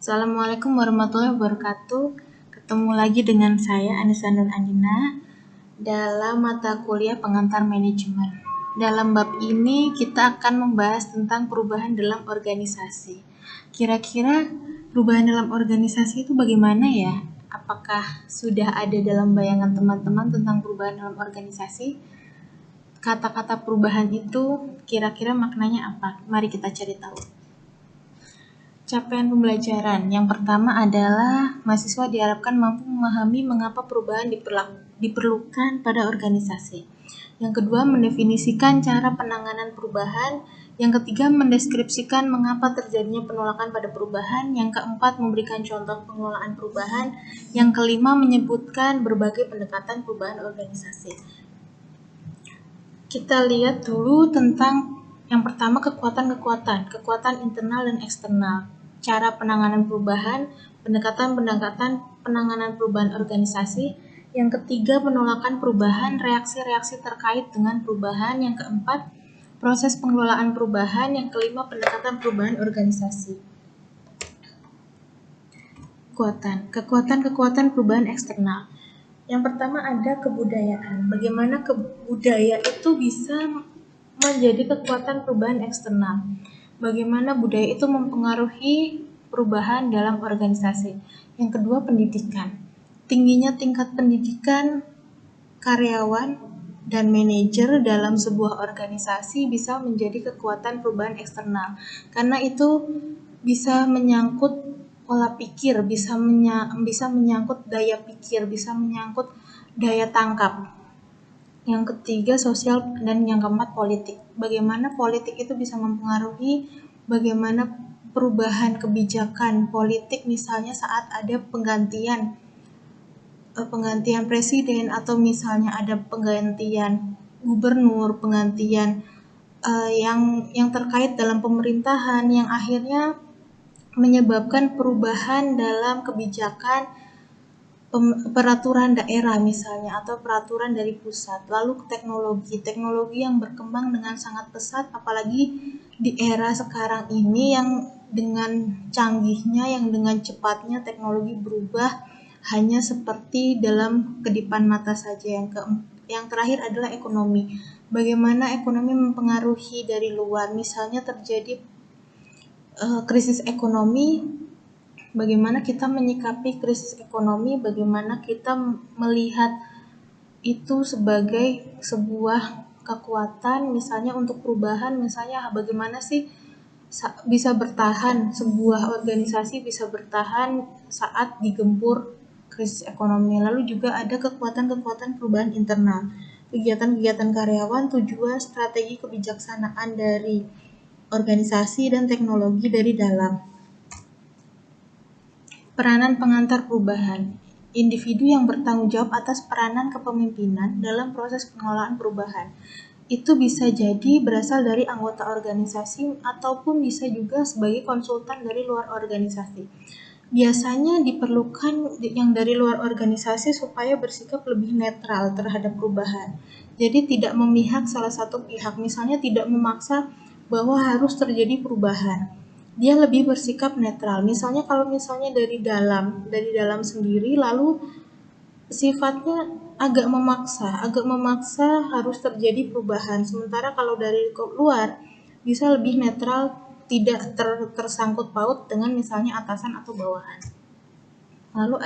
Assalamualaikum warahmatullahi wabarakatuh. Ketemu lagi dengan saya Anissa Nur Andina dalam mata kuliah pengantar manajemen. Dalam bab ini kita akan membahas tentang perubahan dalam organisasi. Kira-kira perubahan dalam organisasi itu bagaimana ya? Apakah sudah ada dalam bayangan teman-teman tentang perubahan dalam organisasi? Kata-kata perubahan itu kira-kira maknanya apa? Mari kita cari tahu. Capaian pembelajaran. Yang pertama adalah mahasiswa diharapkan mampu memahami mengapa perubahan diperlukan pada organisasi. Yang kedua, mendefinisikan cara penanganan perubahan. Yang ketiga, mendeskripsikan mengapa terjadinya penolakan pada perubahan. Yang keempat, memberikan contoh pengelolaan perubahan. Yang kelima, menyebutkan berbagai pendekatan perubahan organisasi. Kita lihat dulu tentang yang pertama, kekuatan internal dan eksternal, cara penanganan perubahan, pendekatan penanganan perubahan organisasi. Yang ketiga, penolakan perubahan, reaksi-reaksi terkait dengan perubahan. Yang keempat, proses pengelolaan perubahan. Yang kelima, pendekatan perubahan organisasi. Kekuatan perubahan eksternal. Yang pertama ada kebudayaan. Bagaimana budaya itu bisa menjadi kekuatan perubahan eksternal. Bagaimana budaya itu mempengaruhi perubahan dalam organisasi. Yang kedua, pendidikan. Tingginya tingkat pendidikan karyawan dan manajer dalam sebuah organisasi bisa menjadi kekuatan perubahan eksternal. Karena itu bisa menyangkut pola pikir, bisa menyangkut daya pikir, bisa menyangkut daya tangkap. Yang ketiga, sosial, dan yang keempat, politik. Bagaimana politik itu bisa mempengaruhi bagaimana perubahan kebijakan politik, misalnya saat ada penggantian presiden, atau misalnya ada penggantian gubernur, penggantian yang terkait dalam pemerintahan, yang akhirnya menyebabkan perubahan dalam kebijakan peraturan daerah misalnya, atau peraturan dari pusat. Lalu teknologi yang berkembang dengan sangat pesat, apalagi di era sekarang ini yang dengan canggihnya, yang dengan cepatnya teknologi berubah hanya seperti dalam kedipan mata saja. Yang terakhir adalah ekonomi. Bagaimana ekonomi mempengaruhi dari luar, misalnya terjadi krisis ekonomi. Bagaimana kita menyikapi krisis ekonomi, bagaimana kita melihat itu sebagai sebuah kekuatan, misalnya untuk perubahan, misalnya bagaimana sih bisa bertahan, sebuah organisasi bisa bertahan saat digempur krisis ekonomi. Lalu juga ada kekuatan perubahan internal, kegiatan karyawan, tujuan, strategi, kebijaksanaan dari organisasi, dan teknologi dari dalam. Peranan pengantar perubahan. Individu yang bertanggung jawab atas peranan kepemimpinan dalam proses pengelolaan perubahan. Itu bisa jadi berasal dari anggota organisasi ataupun bisa juga sebagai konsultan dari luar organisasi. Biasanya diperlukan yang dari luar organisasi supaya bersikap lebih netral terhadap perubahan. Jadi tidak memihak salah satu pihak, misalnya tidak memaksa bahwa harus terjadi perubahan. Dia lebih bersikap netral. Misalnya kalau dari dalam sendiri, lalu sifatnya agak memaksa harus terjadi perubahan. Sementara kalau dari luar bisa lebih netral, tidak tersangkut paut dengan misalnya atasan atau bawahan. Lalu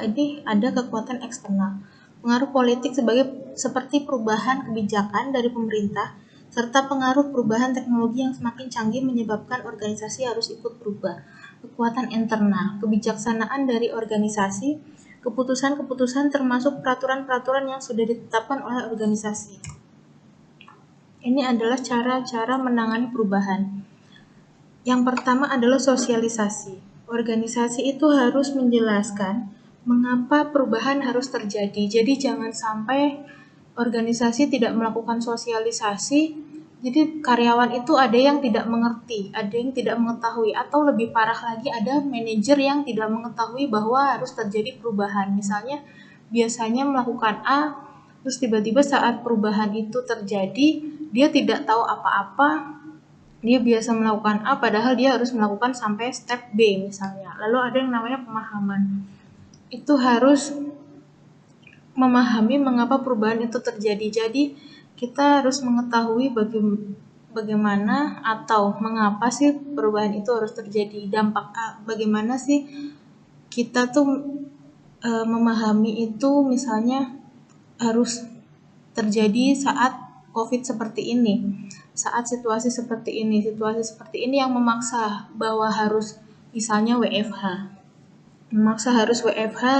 ada kekuatan eksternal. Pengaruh politik seperti perubahan kebijakan dari pemerintah, serta pengaruh perubahan teknologi yang semakin canggih menyebabkan organisasi harus ikut berubah. Kekuatan internal, kebijaksanaan dari organisasi, keputusan-keputusan termasuk peraturan-peraturan yang sudah ditetapkan oleh organisasi. Ini adalah cara-cara menangani perubahan. Yang pertama adalah sosialisasi. Organisasi itu harus menjelaskan mengapa perubahan harus terjadi. Jadi jangan sampai organisasi tidak melakukan sosialisasi, jadi karyawan itu ada yang tidak mengerti, ada yang tidak mengetahui, atau lebih parah lagi ada manajer yang tidak mengetahui bahwa harus terjadi perubahan. Misalnya biasanya melakukan A, terus tiba-tiba saat perubahan itu terjadi, dia tidak tahu apa-apa, Dia biasa melakukan A padahal dia harus melakukan sampai step B misalnya. Lalu ada yang namanya pemahaman. Itu harus memahami mengapa perubahan itu terjadi. Jadi kita harus mengetahui bagaimana atau mengapa sih perubahan itu harus terjadi. Bagaimana sih kita tuh memahami itu misalnya harus terjadi saat COVID seperti ini, saat situasi seperti ini yang memaksa bahwa harus misalnya WFH,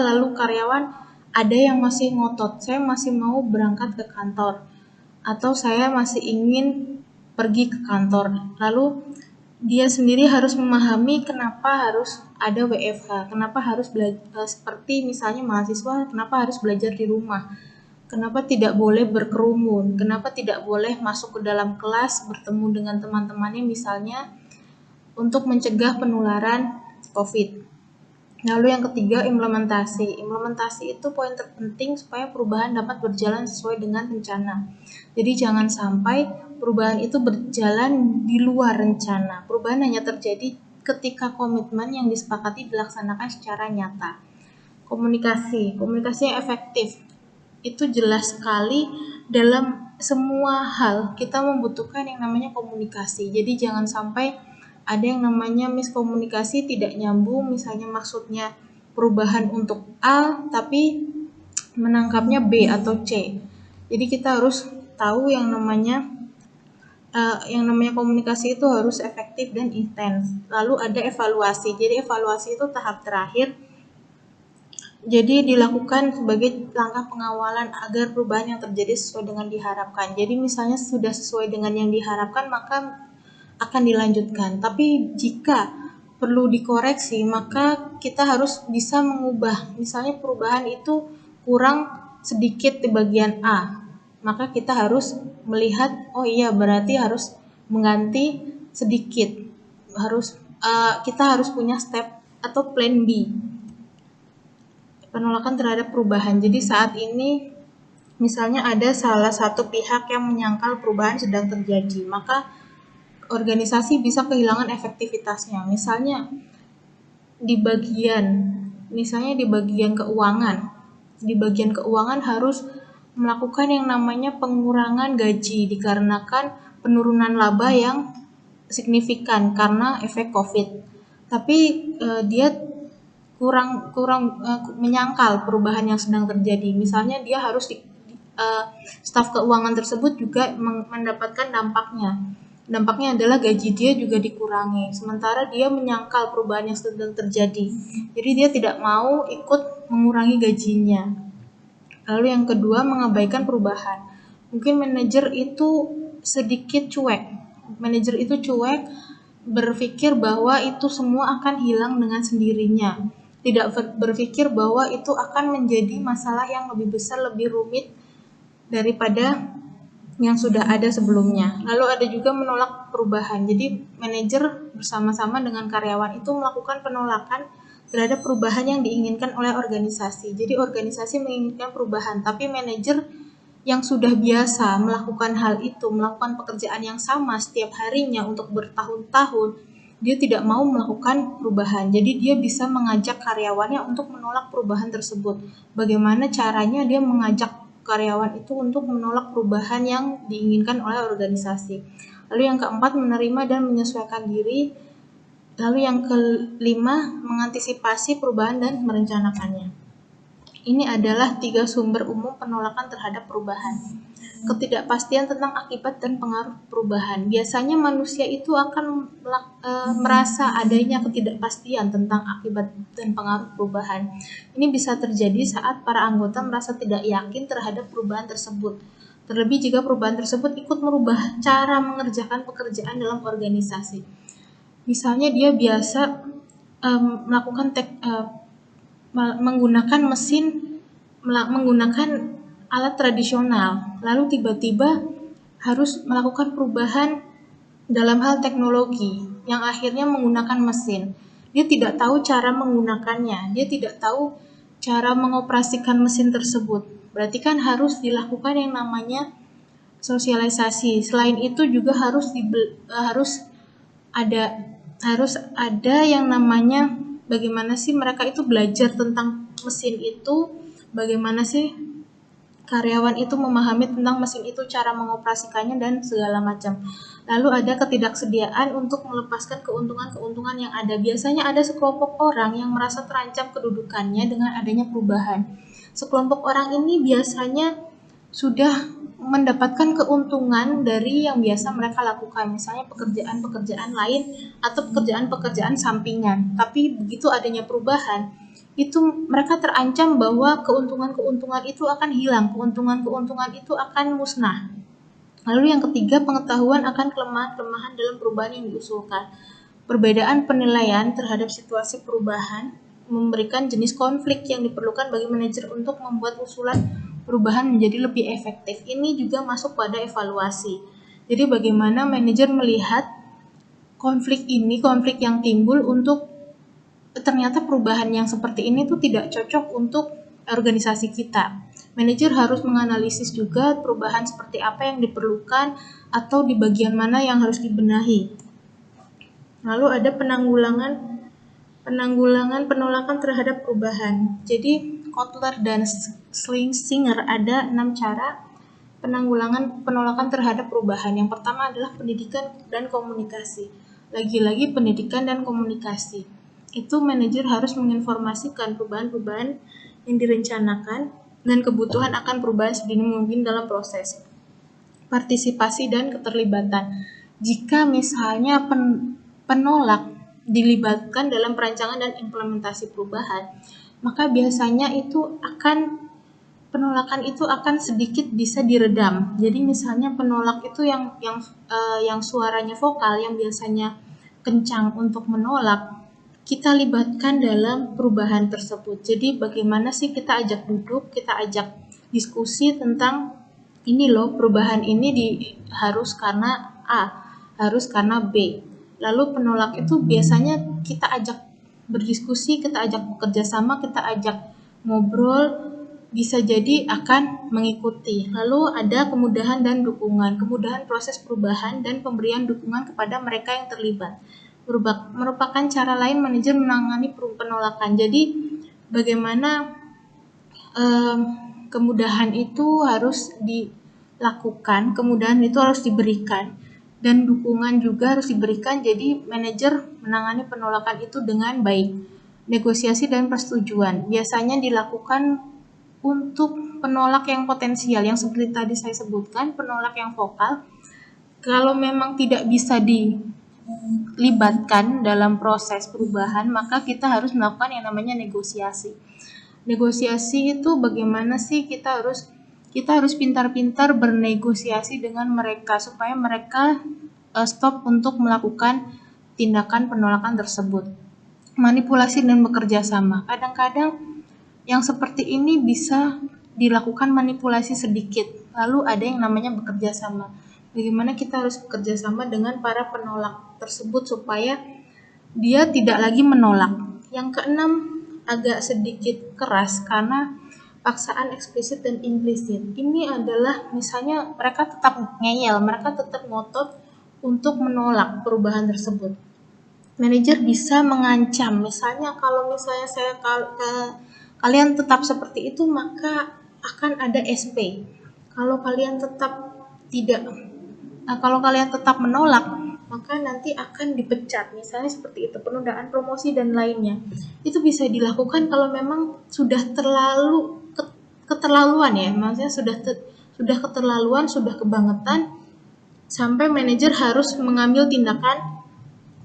lalu karyawan ada yang masih ngotot, saya masih mau berangkat ke kantor, atau saya masih ingin pergi ke kantor, lalu dia sendiri harus memahami kenapa harus ada WFH, kenapa harus seperti misalnya mahasiswa, kenapa harus belajar di rumah, kenapa tidak boleh berkerumun, kenapa tidak boleh masuk ke dalam kelas bertemu dengan teman-temannya misalnya untuk mencegah penularan COVID. Lalu yang ketiga, implementasi. Implementasi itu poin terpenting supaya perubahan dapat berjalan sesuai dengan rencana. Jadi jangan sampai perubahan itu berjalan di luar rencana. Perubahan hanya terjadi ketika komitmen yang disepakati dilaksanakan secara nyata. Komunikasi yang efektif. Itu jelas sekali dalam semua hal kita membutuhkan yang namanya komunikasi. Jadi jangan sampai ada yang namanya miskomunikasi, tidak nyambung, misalnya maksudnya perubahan untuk A tapi menangkapnya B atau C. Jadi kita harus tahu yang namanya komunikasi itu harus efektif dan intens. Lalu ada evaluasi. Jadi evaluasi itu tahap terakhir. Jadi dilakukan sebagai langkah pengawalan agar perubahan yang terjadi sesuai dengan diharapkan. Jadi misalnya sudah sesuai dengan yang diharapkan maka akan dilanjutkan. Tapi jika perlu dikoreksi maka kita harus bisa mengubah. Misalnya perubahan itu kurang sedikit di bagian A, maka kita harus melihat berarti harus mengganti sedikit. Kita harus punya step atau plan B. Penolakan terhadap perubahan. Jadi saat ini misalnya ada salah satu pihak yang menyangkal perubahan sedang terjadi, maka organisasi bisa kehilangan efektivitasnya. Misalnya di bagian keuangan. Di bagian keuangan harus melakukan yang namanya pengurangan gaji dikarenakan penurunan laba yang signifikan karena efek COVID. Tapi dia kurang menyangkal perubahan yang sedang terjadi. Misalnya dia harus staf keuangan tersebut juga mendapatkan dampaknya. Dampaknya adalah gaji dia juga dikurangi, sementara dia menyangkal perubahan yang sedang terjadi. Jadi dia tidak mau ikut mengurangi gajinya. Lalu yang kedua, mengabaikan perubahan. Mungkin manajer itu sedikit cuek. Manajer itu cuek, berpikir bahwa itu semua akan hilang dengan sendirinya. Tidak berpikir bahwa itu akan menjadi masalah yang lebih besar, lebih rumit daripada yang sudah ada sebelumnya. Lalu ada juga menolak perubahan. Jadi manajer bersama-sama dengan karyawan itu melakukan penolakan terhadap perubahan yang diinginkan oleh organisasi. Jadi organisasi menginginkan perubahan, tapi manajer yang sudah biasa melakukan hal itu, melakukan pekerjaan yang sama setiap harinya untuk bertahun-tahun, dia tidak mau melakukan perubahan. Jadi dia bisa mengajak karyawannya untuk menolak perubahan tersebut. Bagaimana caranya dia mengajak karyawan itu untuk menolak perubahan yang diinginkan oleh organisasi. Lalu yang keempat, menerima dan menyesuaikan diri. Lalu yang kelima, mengantisipasi perubahan dan merencanakannya. Ini adalah 3 sumber umum penolakan terhadap perubahan. Ketidakpastian tentang akibat dan pengaruh perubahan. Biasanya manusia itu akan merasa adanya ketidakpastian tentang akibat dan pengaruh perubahan. Ini bisa terjadi saat para anggota merasa tidak yakin terhadap perubahan tersebut. Terlebih jika perubahan tersebut ikut merubah cara mengerjakan pekerjaan dalam organisasi. Misalnya dia biasa menggunakan alat tradisional, lalu tiba-tiba harus melakukan perubahan dalam hal teknologi yang akhirnya menggunakan mesin. Dia tidak tahu cara menggunakannya, dia tidak tahu cara mengoperasikan mesin tersebut. Berarti kan harus dilakukan yang namanya sosialisasi. Selain itu juga ada harus ada yang namanya bagaimana sih mereka itu belajar tentang mesin itu, bagaimana sih karyawan itu memahami tentang mesin itu, cara mengoperasikannya dan segala macam. Lalu ada ketidaksediaan untuk melepaskan keuntungan-keuntungan yang ada. Biasanya ada sekelompok orang yang merasa terancam kedudukannya dengan adanya perubahan. Sekelompok orang ini biasanya sudah mendapatkan keuntungan dari yang biasa mereka lakukan, misalnya pekerjaan-pekerjaan lain atau pekerjaan-pekerjaan sampingan. Tapi begitu adanya perubahan, itu mereka terancam bahwa keuntungan-keuntungan itu akan hilang, keuntungan-keuntungan itu akan musnah. Lalu yang ketiga, pengetahuan akan kelemahan-kelemahan dalam perubahan yang diusulkan. Perbedaan penilaian terhadap situasi perubahan memberikan jenis konflik yang diperlukan bagi manajer untuk membuat usulan perubahan menjadi lebih efektif. Ini juga masuk pada evaluasi. Jadi bagaimana manajer melihat konflik yang timbul untuk ternyata perubahan yang seperti ini tuh tidak cocok untuk organisasi kita. Manajer harus menganalisis juga perubahan seperti apa yang diperlukan atau di bagian mana yang harus dibenahi. Lalu ada penanggulangan penolakan terhadap perubahan. Jadi Kotler dan Schlesinger ada 6 cara penolakan terhadap perubahan. Yang pertama adalah pendidikan dan komunikasi. Lagi-lagi pendidikan dan komunikasi. Itu manajer harus menginformasikan perubahan-perubahan yang direncanakan dan kebutuhan akan perubahan sedini mungkin dalam proses. Partisipasi dan keterlibatan. Jika misalnya penolak dilibatkan dalam perancangan dan implementasi perubahan, maka biasanya penolakan itu akan sedikit bisa diredam. Jadi misalnya penolak itu yang suaranya vokal, yang biasanya kencang untuk menolak, kita libatkan dalam perubahan tersebut. Jadi bagaimana sih kita ajak duduk, kita ajak diskusi tentang ini loh, perubahan ini harus karena A, harus karena B. Lalu penolak itu biasanya kita ajak berdiskusi, kita ajak bekerja sama, kita ajak ngobrol, bisa jadi akan mengikuti. Lalu ada kemudahan dan dukungan. Kemudahan proses perubahan dan pemberian dukungan kepada mereka yang terlibat merupakan cara lain manajer menangani penolakan. Jadi bagaimana kemudahan itu harus dilakukan, kemudahan itu harus diberikan, dan dukungan juga harus diberikan. Jadi manajer menangani penolakan itu dengan baik. Negosiasi dan persetujuan biasanya dilakukan untuk penolak yang potensial, yang seperti tadi saya sebutkan, penolak yang vokal. Kalau memang tidak bisa dilibatkan dalam proses perubahan, maka kita harus melakukan yang namanya negosiasi. Negosiasi itu bagaimana sih kita harus pintar-pintar bernegosiasi dengan mereka supaya mereka stop untuk melakukan tindakan penolakan tersebut. Manipulasi dan bekerja sama. Kadang-kadang yang seperti ini bisa dilakukan manipulasi sedikit. Lalu ada yang namanya bekerja sama. Bagaimana kita harus bekerja sama dengan para penolak tersebut supaya dia tidak lagi menolak. Yang keenam, agak sedikit keras karena paksaan eksplisit dan implisit. Ini adalah misalnya mereka tetap ngeyel, mereka tetap ngotot untuk menolak perubahan tersebut. Manajer bisa mengancam, misalnya kalau misalnya kalian tetap seperti itu maka akan ada SP. Kalau kalian tetap menolak, maka nanti akan dipecat, misalnya seperti itu, penundaan promosi dan lainnya. Itu bisa dilakukan kalau memang sudah keterlaluan ya, maksudnya sudah keterlaluan, sudah kebangetan, sampai manajer harus mengambil tindakan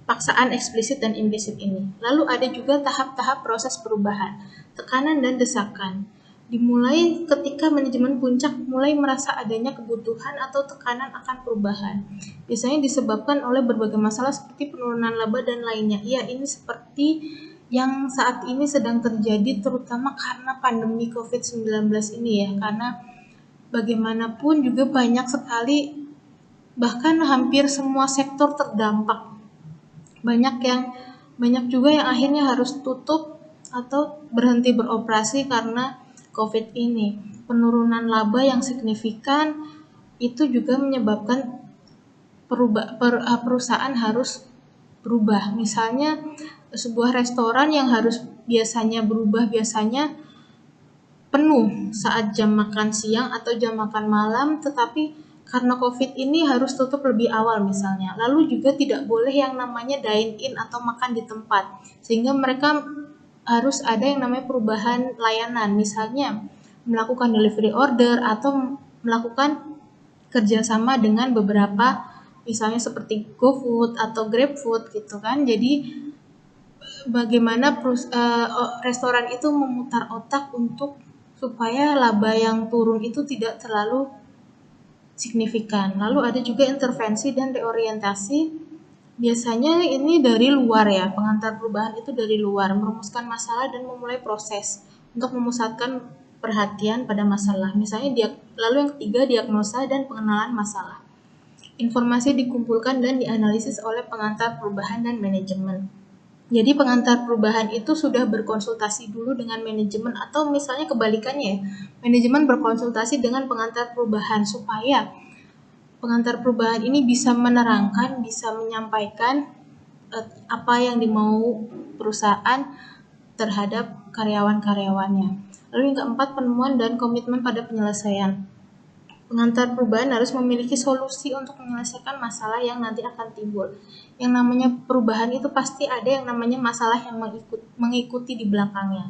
paksaan eksplisit dan implisit ini. Lalu ada juga tahap-tahap proses perubahan, tekanan dan desakan. Dimulai ketika manajemen puncak mulai merasa adanya kebutuhan atau tekanan akan perubahan. Biasanya disebabkan oleh berbagai masalah seperti penurunan laba dan lainnya. Ya, ini seperti yang saat ini sedang terjadi terutama karena pandemi COVID-19 ini ya. Karena bagaimanapun juga banyak sekali, bahkan hampir semua sektor terdampak. Banyak juga yang akhirnya harus tutup atau berhenti beroperasi karena COVID ini. Penurunan laba yang signifikan itu juga menyebabkan perusahaan harus berubah. Misalnya sebuah restoran yang harus biasanya penuh saat jam makan siang atau jam makan malam, tetapi karena COVID ini harus tutup lebih awal misalnya. Lalu juga tidak boleh yang namanya dine in atau makan di tempat, sehingga mereka harus ada yang namanya perubahan layanan, misalnya melakukan delivery order atau melakukan kerjasama dengan beberapa, misalnya seperti GoFood atau GrabFood gitu kan. Jadi bagaimana restoran itu memutar otak untuk supaya laba yang turun itu tidak terlalu signifikan. Lalu ada juga intervensi dan reorientasi. Biasanya ini dari luar ya, pengantar perubahan itu dari luar, merumuskan masalah dan memulai proses untuk memusatkan perhatian pada masalah. Misalnya lalu yang ketiga, diagnosa dan pengenalan masalah. Informasi dikumpulkan dan dianalisis oleh pengantar perubahan dan manajemen. Jadi pengantar perubahan itu sudah berkonsultasi dulu dengan manajemen, atau misalnya kebalikannya, manajemen berkonsultasi dengan pengantar perubahan supaya pengantar perubahan ini bisa menerangkan, bisa menyampaikan apa yang dimau perusahaan terhadap karyawan-karyawannya. Lalu yang keempat, penemuan dan komitmen pada penyelesaian. Pengantar perubahan harus memiliki solusi untuk menyelesaikan masalah yang nanti akan timbul. Yang namanya perubahan itu pasti ada yang namanya masalah yang mengikuti di belakangnya.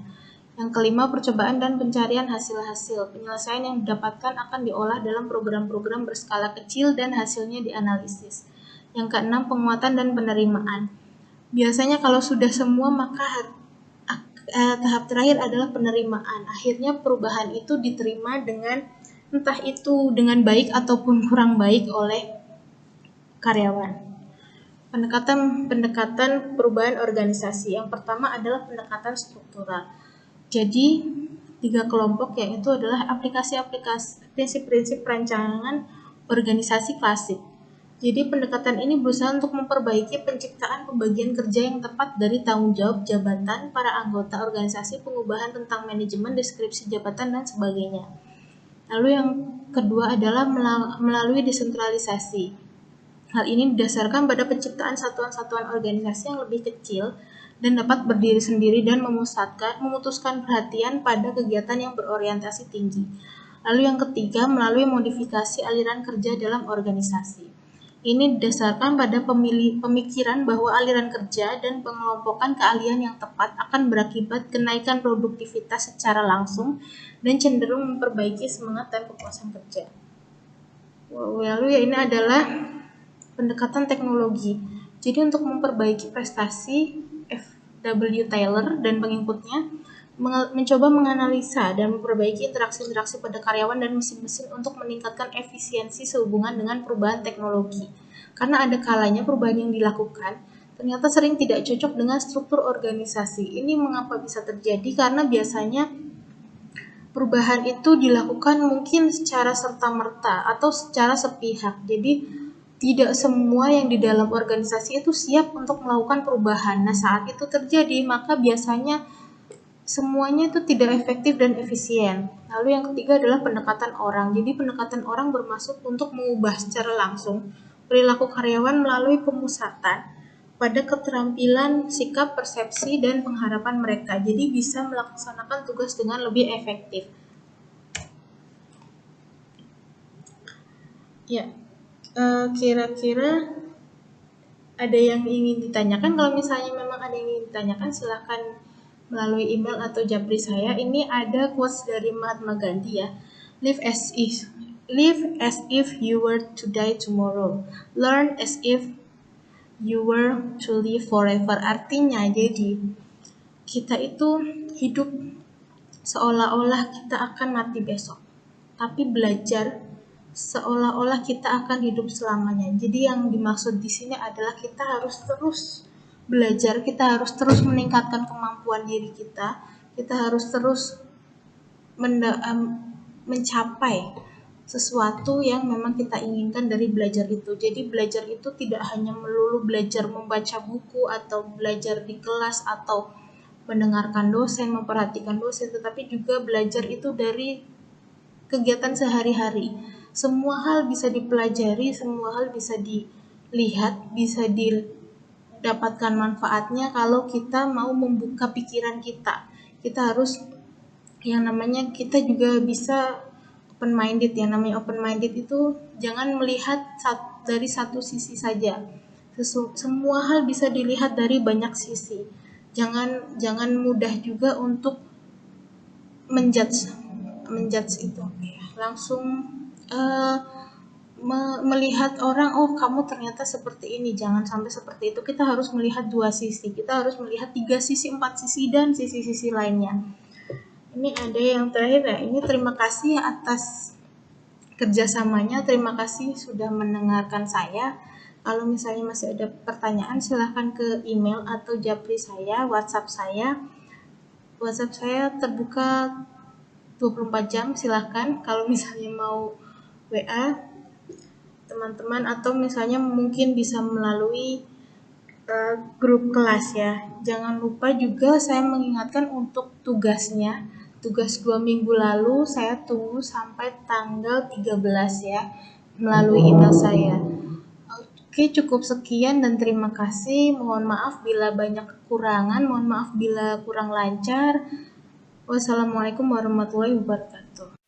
Yang kelima, percobaan dan pencarian hasil-hasil. Penyelesaian yang didapatkan akan diolah dalam program-program berskala kecil dan hasilnya dianalisis. Yang keenam, penguatan dan penerimaan. Biasanya kalau sudah semua, maka tahap terakhir adalah penerimaan. Akhirnya perubahan itu diterima dengan entah itu dengan baik ataupun kurang baik oleh karyawan. Pendekatan perubahan organisasi. Yang pertama adalah pendekatan struktural. Jadi 3 kelompok, yaitu adalah aplikasi-aplikasi prinsip-prinsip perancangan organisasi klasik. Jadi pendekatan ini berusaha untuk memperbaiki penciptaan pembagian kerja yang tepat dari tanggung jawab jabatan para anggota organisasi, pengubahan tentang manajemen, deskripsi jabatan, dan sebagainya. Lalu yang kedua adalah melalui desentralisasi. Hal ini didasarkan pada penciptaan satuan-satuan organisasi yang lebih kecil dan dapat berdiri sendiri dan memutuskan perhatian pada kegiatan yang berorientasi tinggi. Lalu yang ketiga, melalui modifikasi aliran kerja dalam organisasi. Ini didasarkan pada pemikiran bahwa aliran kerja dan pengelompokan keahlian yang tepat akan berakibat kenaikan produktivitas secara langsung dan cenderung memperbaiki semangat dan kepuasan kerja. Lalu ya, ini adalah pendekatan teknologi. Jadi untuk memperbaiki prestasi, F.W. Taylor dan pengikutnya mencoba menganalisa dan memperbaiki interaksi-interaksi pada karyawan dan mesin-mesin untuk meningkatkan efisiensi sehubungan dengan perubahan teknologi. Karena ada kalanya perubahan yang dilakukan ternyata sering tidak cocok dengan struktur organisasi. Ini mengapa bisa terjadi? Karena biasanya perubahan itu dilakukan mungkin secara serta-merta atau secara sepihak. Jadi tidak semua yang di dalam organisasi itu siap untuk melakukan perubahan. Nah, saat itu terjadi, maka biasanya semuanya itu tidak efektif dan efisien. Lalu yang ketiga adalah pendekatan orang. Jadi pendekatan orang bermaksud untuk mengubah secara langsung perilaku karyawan melalui pemusatan pada keterampilan, sikap, persepsi, dan pengharapan mereka. Jadi bisa melaksanakan tugas dengan lebih efektif. Ya, kira-kira ada yang ingin ditanyakan? Kalau misalnya memang ada yang ingin ditanyakan, silahkan melalui email atau japri saya. Ini ada quotes dari Mahatma Gandhi ya. Live as if you were to die tomorrow. Learn as if you were to live forever. Artinya, jadi kita itu hidup seolah-olah kita akan mati besok, tapi belajar seolah-olah kita akan hidup selamanya. Jadi yang dimaksud di sini adalah kita harus terus belajar, kita harus terus meningkatkan kemampuan diri kita harus terus mencapai sesuatu yang memang kita inginkan dari belajar itu. Jadi belajar itu tidak hanya melulu belajar membaca buku atau belajar di kelas atau mendengarkan dosen, memperhatikan dosen, tetapi juga belajar itu dari kegiatan sehari-hari. Semua hal bisa dipelajari, semua hal bisa dilihat, bisa didapatkan manfaatnya kalau kita mau membuka pikiran kita. Kita harus, yang namanya kita juga bisa open minded. Yang namanya open minded itu jangan melihat dari satu sisi saja. Semua hal bisa dilihat dari banyak sisi. Jangan mudah juga untuk menjudge itu ya. Langsung eh, melihat orang, oh kamu ternyata seperti ini. Jangan sampai seperti itu. Kita harus melihat dua sisi, kita harus melihat 3 sisi, 4 sisi, dan sisi-sisi lainnya. Ini ada yang terakhir ya, ini terima kasih atas kerjasamanya, terima kasih sudah mendengarkan saya. Kalau misalnya masih ada pertanyaan, silahkan ke email atau japri saya, WhatsApp saya terbuka 24 jam, silahkan. Kalau misalnya mau WA teman-teman, atau misalnya mungkin bisa melalui grup kelas ya. Jangan lupa juga saya mengingatkan untuk tugasnya. Tugas 2 minggu lalu saya tunggu sampai tanggal 13 ya, melalui email saya. Oke, cukup sekian dan terima kasih. Mohon maaf bila banyak kekurangan, mohon maaf bila kurang lancar. Wassalamualaikum warahmatullahi wabarakatuh.